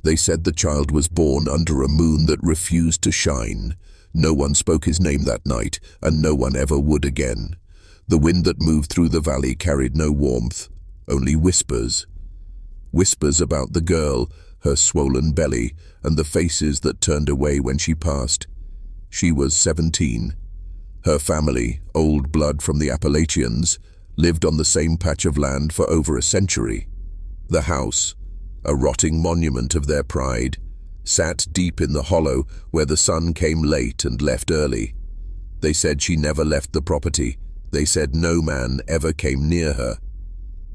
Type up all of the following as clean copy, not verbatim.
They said the child was born under a moon that refused to shine. No one spoke his name that night, and no one ever would again. The wind that moved through the valley carried no warmth, only whispers. Whispers about the girl, her swollen belly, and the faces that turned away when she passed. She was 17. Her family, old blood from the Appalachians, lived on the same patch of land for over a century. The house, a rotting monument of their pride, sat deep in the hollow where the sun came late and left early. They said she never left the property. They said no man ever came near her.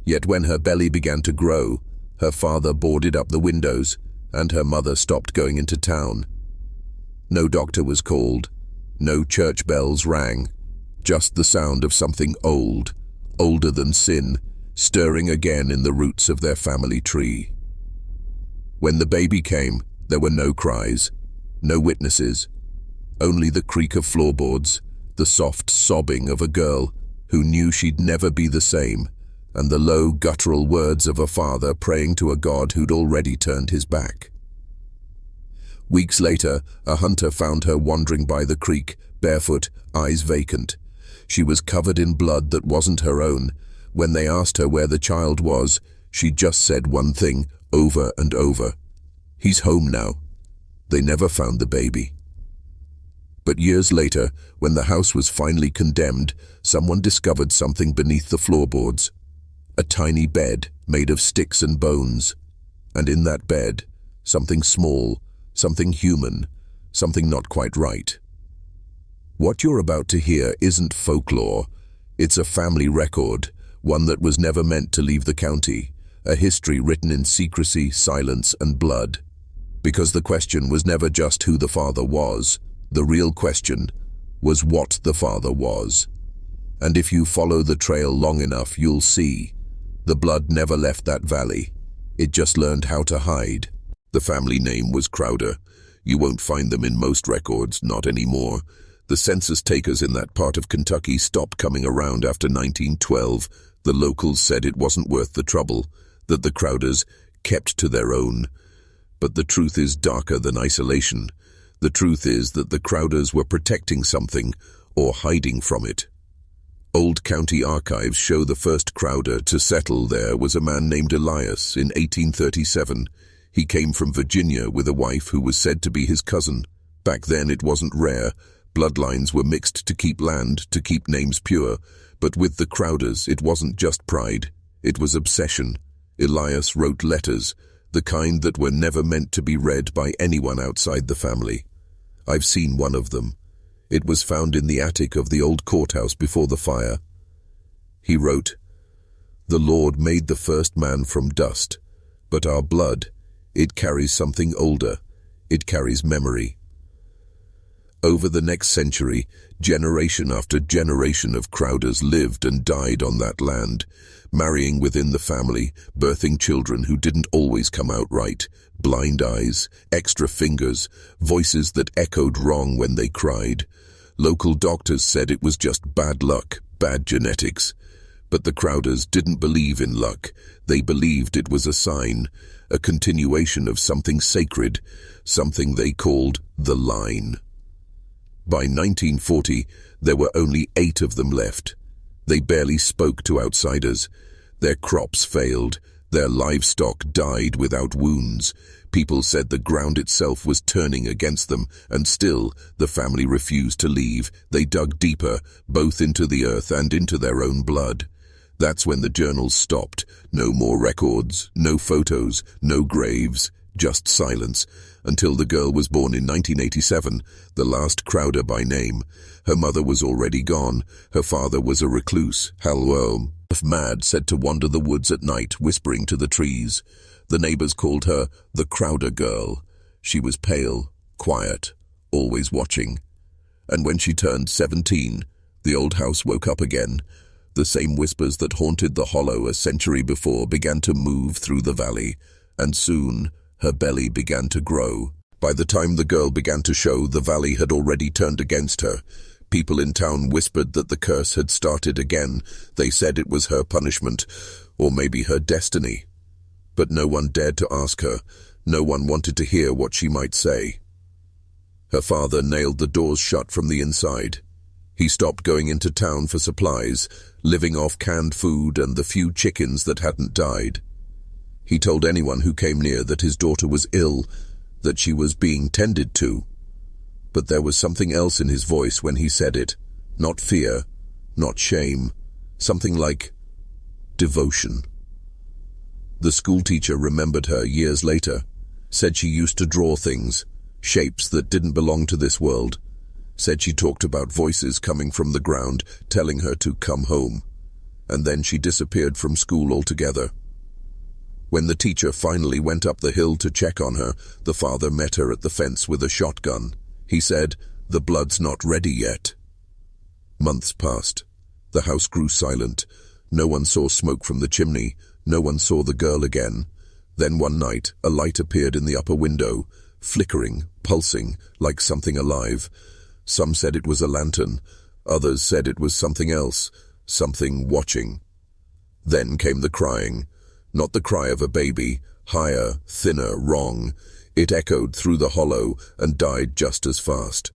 Yet when her belly began to grow, her father boarded up the windows, and her mother stopped going into town. No doctor was called. No church bells rang. Just the sound of something old, older than sin, stirring again in the roots of their family tree. When the baby came, there were no cries, no witnesses, only the creak of floorboards, the soft sobbing of a girl who knew she'd never be the same, and the low, guttural words of a father praying to a God who'd already turned his back. Weeks later, a hunter found her wandering by the creek, barefoot, eyes vacant. She was covered in blood that wasn't her own. When they asked her where the child was, she just said one thing over and over: "He's home now." They never found the baby. But years later, when the house was finally condemned, someone discovered something beneath the floorboards. A tiny bed made of sticks and bones. And in that bed, something small, something human, something not quite right. What you're about to hear isn't folklore. It's a family record, one that was never meant to leave the county, a history written in secrecy, silence, and blood. Because the question was never just who the father was. The real question was what the father was. And if you follow the trail long enough, you'll see. The blood never left that valley. It just learned how to hide. The family name was Crowder. You won't find them in most records, not anymore. The census takers in that part of Kentucky stopped coming around after 1912. The locals said it wasn't worth the trouble, that the Crowders kept to their own. But the truth is darker than isolation. The truth is that the Crowders were protecting something, or hiding from it. Old county archives show the first Crowder to settle there was a man named Elias in 1837. He came from Virginia with a wife who was said to be his cousin. Back then it wasn't rare. Bloodlines were mixed to keep land, to keep names pure. But with the Crowders, it wasn't just pride. It was obsession. Elias wrote letters, the kind that were never meant to be read by anyone outside the family. I've seen one of them. It was found in the attic of the old courthouse before the fire. He wrote, "The Lord made the first man from dust, but our blood, it carries something older. It carries memory." Over the next century, generation after generation of Crowders lived and died on that land, marrying within the family, birthing children who didn't always come out right, blind eyes, extra fingers, voices that echoed wrong when they cried. Local doctors said it was just bad luck, bad genetics. But the Crowders didn't believe in luck. They believed it was a sign, a continuation of something sacred, something they called the line. By 1940, there were only 8 of them left. They barely spoke to outsiders. Their crops failed. Their livestock died without wounds. People said the ground itself was turning against them, and still, the family refused to leave. They dug deeper, both into the earth and into their own blood. That's when the journals stopped. No more records, no photos, no graves, just silence. Until the girl was born in 1987, the last Crowder by name. Her mother was already gone. Her father was a recluse, half mad, said to wander the woods at night, whispering to the trees. The neighbors called her the Crowder girl. She was pale, quiet, always watching. And when she turned 17, the old house woke up again. The same whispers that haunted the hollow a century before began to move through the valley, and soon her belly began to grow. By the time the girl began to show, the valley had already turned against her. People in town whispered that the curse had started again. They said it was her punishment, or maybe her destiny. But no one dared to ask her. No one wanted to hear what she might say. Her father nailed the doors shut from the inside. He stopped going into town for supplies, living off canned food and the few chickens that hadn't died. He told anyone who came near that his daughter was ill, that she was being tended to. But there was something else in his voice when he said it. Not fear, not shame, something like devotion. The schoolteacher remembered her years later, said she used to draw things, shapes that didn't belong to this world, said she talked about voices coming from the ground telling her to come home, and then she disappeared from school altogether. When the teacher finally went up the hill to check on her, the father met her at the fence with a shotgun. He said, "The blood's not ready yet." Months passed. The house grew silent. No one saw smoke from the chimney. No one saw the girl again. Then one night, a light appeared in the upper window, flickering, pulsing, like something alive. Some said it was a lantern. Others said it was something else, something watching. Then came the crying. Not the cry of a baby, higher, thinner, wrong. It echoed through the hollow and died just as fast.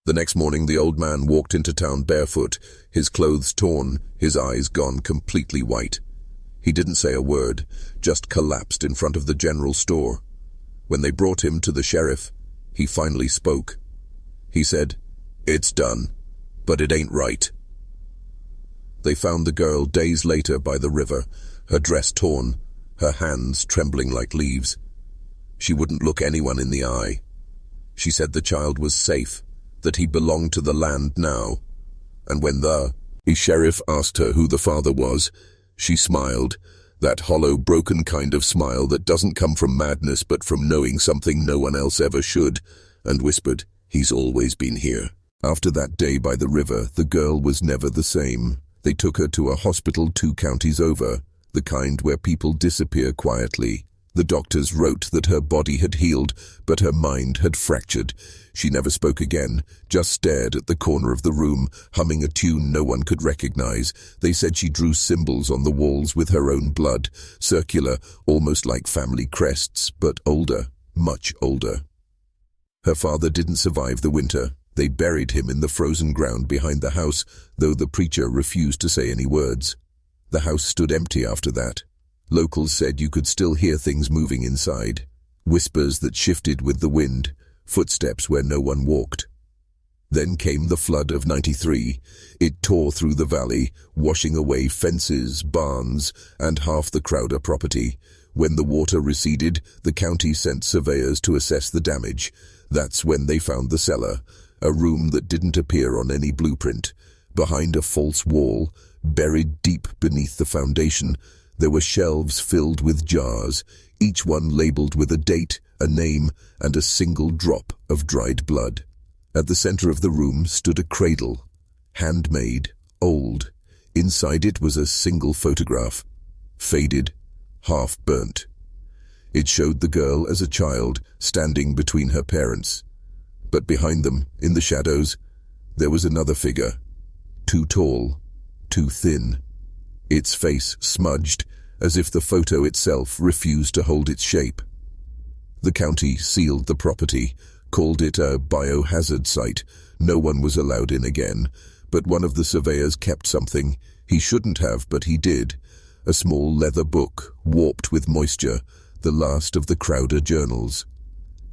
The next morning the old man walked into town barefoot, his clothes torn, his eyes gone completely white. He didn't say a word, just collapsed in front of the general store. When they brought him to the sheriff, he finally spoke. He said, "It's done, but it ain't right." They found the girl days later by the river, her dress torn, her hands trembling like leaves. She wouldn't look anyone in the eye. She said the child was safe, that he belonged to the land now. And when the sheriff asked her who the father was, she smiled, that hollow, broken kind of smile that doesn't come from madness but from knowing something no one else ever should, and whispered, "He's always been here." After that day by the river, the girl was never the same. They took her to a hospital 2 counties over, the kind where people disappear quietly. The doctors wrote that her body had healed, but her mind had fractured. She never spoke again, just stared at the corner of the room, humming a tune no one could recognize. They said she drew symbols on the walls with her own blood, circular, almost like family crests, but older, much older. Her father didn't survive the winter. They buried him in the frozen ground behind the house, though the preacher refused to say any words. The house stood empty after that. Locals said you could still hear things moving inside, whispers that shifted with the wind, footsteps where no one walked. Then came the flood of '93. It tore through the valley, washing away fences, barns, and half the Crowder property. When the water receded, the county sent surveyors to assess the damage. That's when they found the cellar, a room that didn't appear on any blueprint. Behind a false wall, buried deep beneath the foundation, there were shelves filled with jars, each one labeled with a date, a name, and a single drop of dried blood. At the center of the room stood a cradle, handmade, old. Inside it was a single photograph, faded, half-burnt. It showed the girl as a child, standing between her parents. But behind them, in the shadows, there was another figure, too tall, too thin. Its face smudged, as if the photo itself refused to hold its shape. The county sealed the property, called it a biohazard site. No one was allowed in again, but one of the surveyors kept something. He shouldn't have, but he did. A small leather book, warped with moisture, the last of the Crowder journals.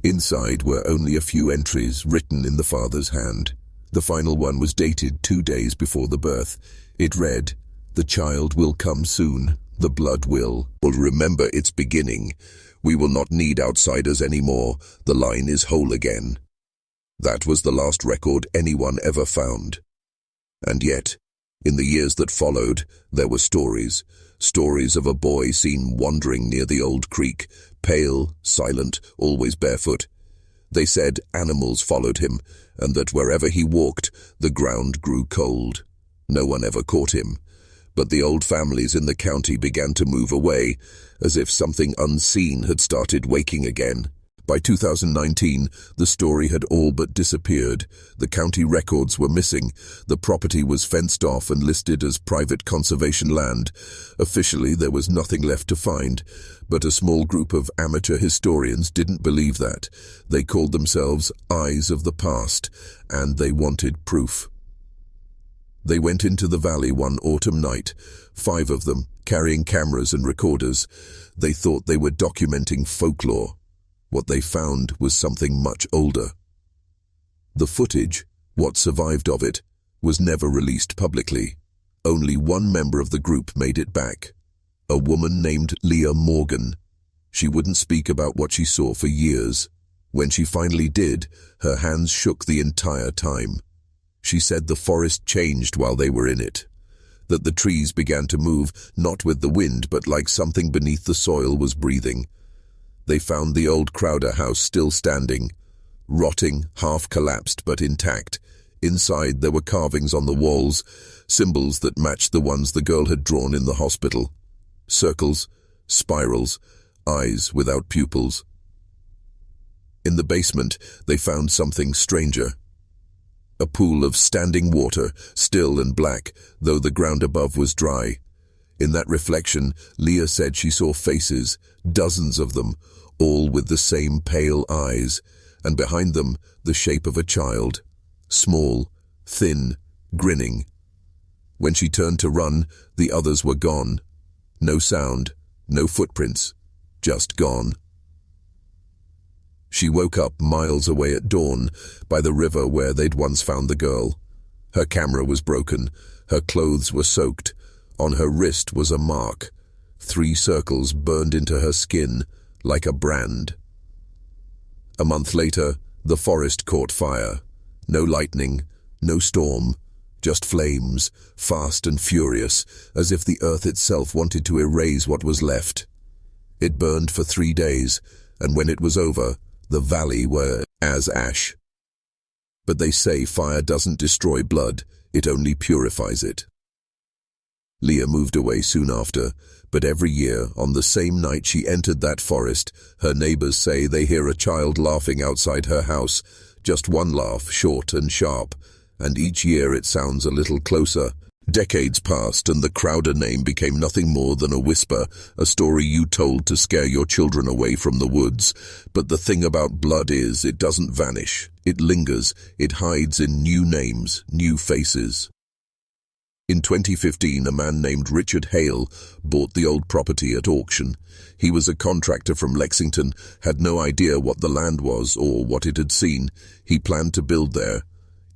Inside were only a few entries written in the father's hand. The final one was dated 2 days before the birth. It read, "The child will come soon. The blood will remember its beginning. We will not need outsiders anymore. The line is whole again." That was the last record anyone ever found. And yet, in the years that followed, there were stories of a boy seen wandering near the old creek, pale, silent, always barefoot. They said animals followed him, and that wherever he walked, the ground grew cold. No one ever caught him. But the old families in the county began to move away, as if something unseen had started waking again. By 2019, the story had all but disappeared. The county records were missing. The property was fenced off and listed as private conservation land. Officially, there was nothing left to find. But a small group of amateur historians didn't believe that. They called themselves Eyes of the Past, and they wanted proof. They went into the valley one autumn night, 5 of them, carrying cameras and recorders. They thought they were documenting folklore. What they found was something much older. The footage, what survived of it, was never released publicly. Only one member of the group made it back. A woman named Leah Morgan. She wouldn't speak about what she saw for years. When she finally did, her hands shook the entire time. She said the forest changed while they were in it. That the trees began to move, not with the wind, but like something beneath the soil was breathing. They found the old Crowder house still standing, rotting, half collapsed but intact. Inside there were carvings on the walls, symbols that matched the ones the girl had drawn in the hospital. Circles, spirals, eyes without pupils. In the basement, they found something stranger. A pool of standing water, still and black, though the ground above was dry. In that reflection, Leah said she saw faces, dozens of them, all with the same pale eyes, and behind them the shape of a child, small, thin, grinning. When she turned to run, the others were gone. No sound, no footprints, just gone. She woke up miles away at dawn, by the river where they'd once found the girl. Her camera was broken, her clothes were soaked. On her wrist was a mark, 3 circles burned into her skin, like a brand. A month later, the forest caught fire. No lightning, no storm, just flames, fast and furious, as if the earth itself wanted to erase what was left. It burned for 3 days, and when it was over, the valley were as ash. But they say fire doesn't destroy blood, it only purifies it. Leah moved away soon after, but every year, on the same night she entered that forest, her neighbors say they hear a child laughing outside her house, just one laugh, short and sharp, and each year it sounds a little closer. Decades passed, and the Crowder name became nothing more than a whisper, a story you told to scare your children away from the woods. But the thing about blood is, it doesn't vanish. It lingers. It hides in new names, new faces. In 2015, a man named Richard Hale bought the old property at auction. He was a contractor from Lexington, had no idea what the land was or what it had seen. He planned to build there.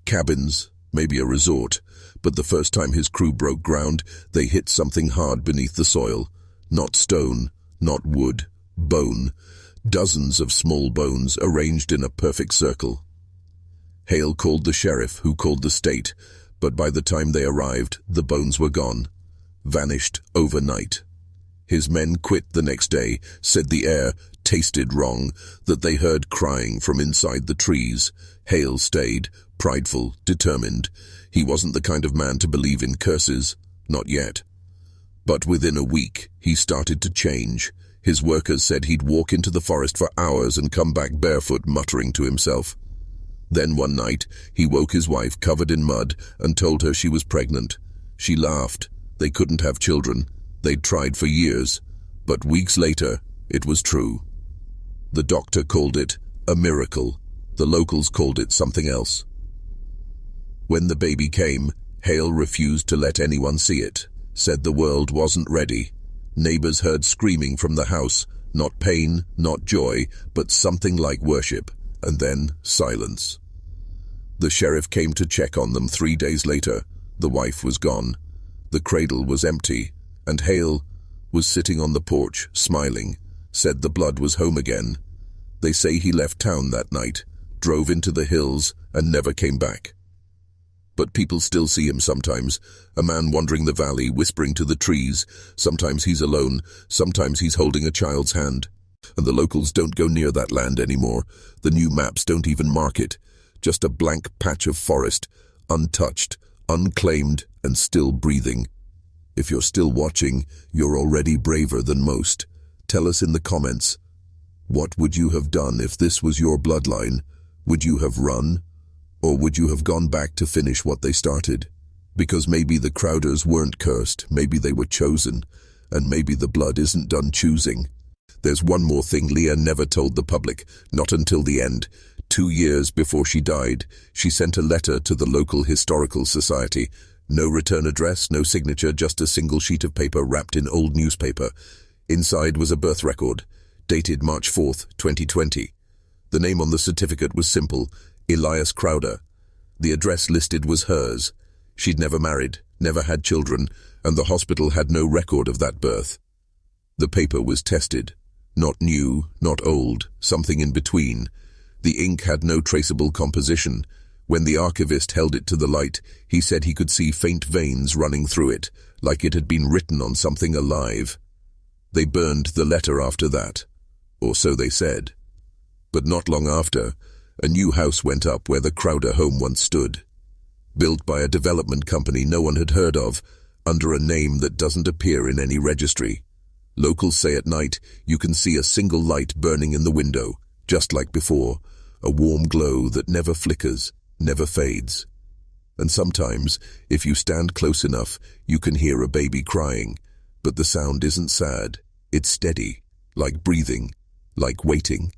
Cabins, maybe a resort. But the first time his crew broke ground, they hit something hard beneath the soil. Not stone, not wood, bone. Dozens of small bones arranged in a perfect circle. Hale called the sheriff, who called the state. But by the time they arrived, the bones were gone, vanished overnight. His men quit the next day, said the air tasted wrong, that they heard crying from inside the trees. Hale stayed, prideful, determined. He wasn't the kind of man to believe in curses, not yet. But within a week, he started to change. His workers said he'd walk into the forest for hours and come back barefoot, muttering to himself. Then one night, he woke his wife covered in mud and told her she was pregnant. She laughed. They couldn't have children. They'd tried for years. But weeks later, it was true. The doctor called it a miracle. The locals called it something else. When the baby came, Hale refused to let anyone see it, said the world wasn't ready. Neighbors heard screaming from the house, not pain, not joy, but something like worship. And then silence. The sheriff came to check on them 3 days later. The wife was gone. The cradle was empty, and Hale was sitting on the porch, smiling, said the blood was home again. They say he left town that night, drove into the hills, and never came back. But people still see him sometimes, a man wandering the valley, whispering to the trees. Sometimes he's alone, sometimes he's holding a child's hand. And the locals don't go near that land anymore. The new maps don't even mark it. Just a blank patch of forest, untouched, unclaimed, and still breathing. If you're still watching, you're already braver than most. Tell us in the comments. What would you have done if this was your bloodline? Would you have run? Or would you have gone back to finish what they started? Because maybe the Crowders weren't cursed, maybe they were chosen, and maybe the blood isn't done choosing. There's one more thing Leah never told the public, not until the end. 2 years before she died, she sent a letter to the local historical society. No return address, no signature, just a single sheet of paper wrapped in old newspaper. Inside was a birth record, dated March 4th, 2020. The name on the certificate was simple, Elias Crowder. The address listed was hers. She'd never married, never had children, and the hospital had no record of that birth. The paper was tested. Not new, not old, something in between. The ink had no traceable composition. When the archivist held it to the light, he said he could see faint veins running through it, like it had been written on something alive. They burned the letter after that, or so they said. But not long after, a new house went up where the Crowder home once stood. Built by a development company no one had heard of, under a name that doesn't appear in any registry. Locals say at night you can see a single light burning in the window, just like before, a warm glow that never flickers, never fades. And sometimes, if you stand close enough, you can hear a baby crying, but the sound isn't sad, it's steady, like breathing, like waiting.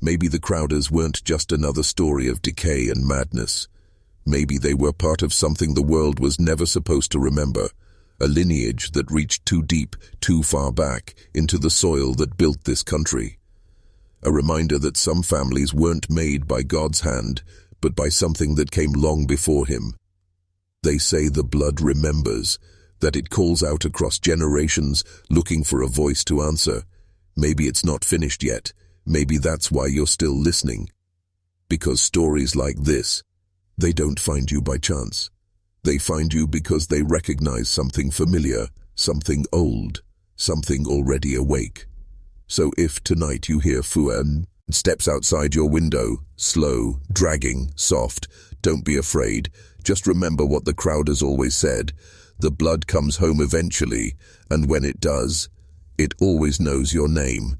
Maybe the Crowders weren't just another story of decay and madness. Maybe they were part of something the world was never supposed to remember, a lineage that reached too deep, too far back, into the soil that built this country. A reminder that some families weren't made by God's hand, but by something that came long before him. They say the blood remembers, that it calls out across generations, looking for a voice to answer. Maybe it's not finished yet. Maybe that's why you're still listening. Because stories like this, they don't find you by chance. They find you because they recognize something familiar, something old, something already awake. So if tonight you hear Fuan steps outside your window, slow, dragging, soft, don't be afraid. Just remember what the Crowders always said. The blood comes home eventually, and when it does, it always knows your name.